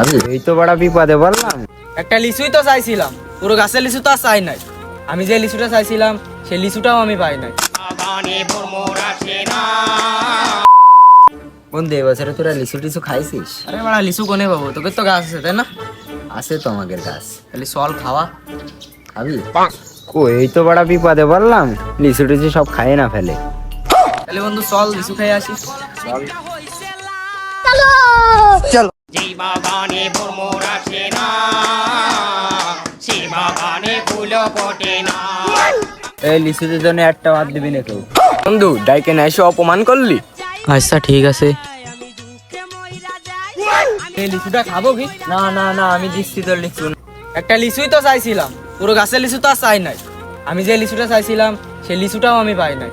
আমি এই তো বড় বিপদে বললাম। একটা লিচুই তো চাইছিলাম, পুরো গাছের লিচু তো আর চাই নাই। আমি যে লিচুটা চাইছিলাম সেই লিচুটাও আমি পাই নাই। বন্ধু এবছরে তোরা লিচু টিচু খাইছিস? আরে বাড়া লিচু কোনে পাবো, তোকে তো গাছ আছে তাই না? আছে তো আমাদের গাছ। তাহলে চল খাওয়া। খাবি? ও এই তো বড় বিপদে বললাম, লিচু টিচু সব খায় না ফেলে। তাহলে বন্ধু চল লিচু খাই আসি। চল চল। যেই বাগানে ভ্রমর আসে না, সেই বাগানে ফুল ফোটে না। এই লিচুদের জন্য একটা বাদ দিবি না কেউ। বন্ধু ডাইকে না এসে অপমান করলি। আচ্ছা ঠিক আছে। এই লিচুটা খাবো কি? না না না, আমি দিচ্ছি তোর লিচু। একটা লিচুই তো চাইছিলাম, পুরো গাছের লিচু তো আর চাই নাই। আমি যে লিচুটা চাইছিলাম সেই লিচুটাও আমি পাই নাই।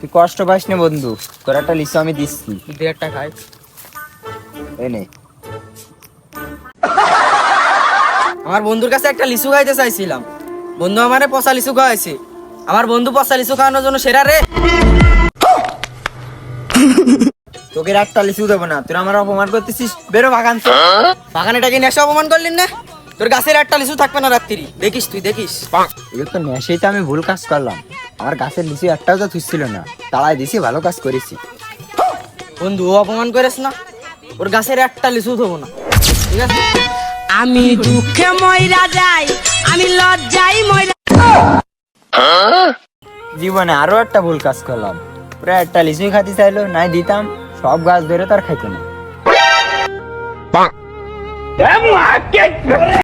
তুই কষ্ট পাস না বন্ধু, তোর একটা লিচু আমি দিচ্ছি। দে একটা খাই। এই নে। আমার বন্ধুর কাছে একটা লিচু খাইতে চাইছিলাম, বন্ধু আমারে পচা লিচু খাওয়াইছে। আমার বন্ধু পচা লিচু খাওয়ানোর জন্য সেরা রে। তোকে একটা লিচু দেবো না, তোর আমার অপমান করতেছিস, বেরো বাগান থেকে। বাগানেটাকে নেশা অপমান করলি না? তোর গাছের একটা লিচু থাকবে না রাত্রি, দেখিস তুই দেখিস। এগুলো তো নেশাই তো আমি ভুল কাজ করলাম। আমার গাছের লিচু একটাও তো থুসছিল না, তাড়াই দিছি, ভালো কাজ করেছি। বন্ধু ও অপমান করিস না, ওর গাছের একটা লিচু দেবো না, ঠিক আছে? আমি দুঃখে মইরা যাই, আমি লজ্জাই মইরা। জীবনে আরো একটা ভুল কাজ করলাম, পুরো একটা লিচুই খাতে চাইলো, নাই দিতাম, সব গাছ ধরে তার খাইতো না।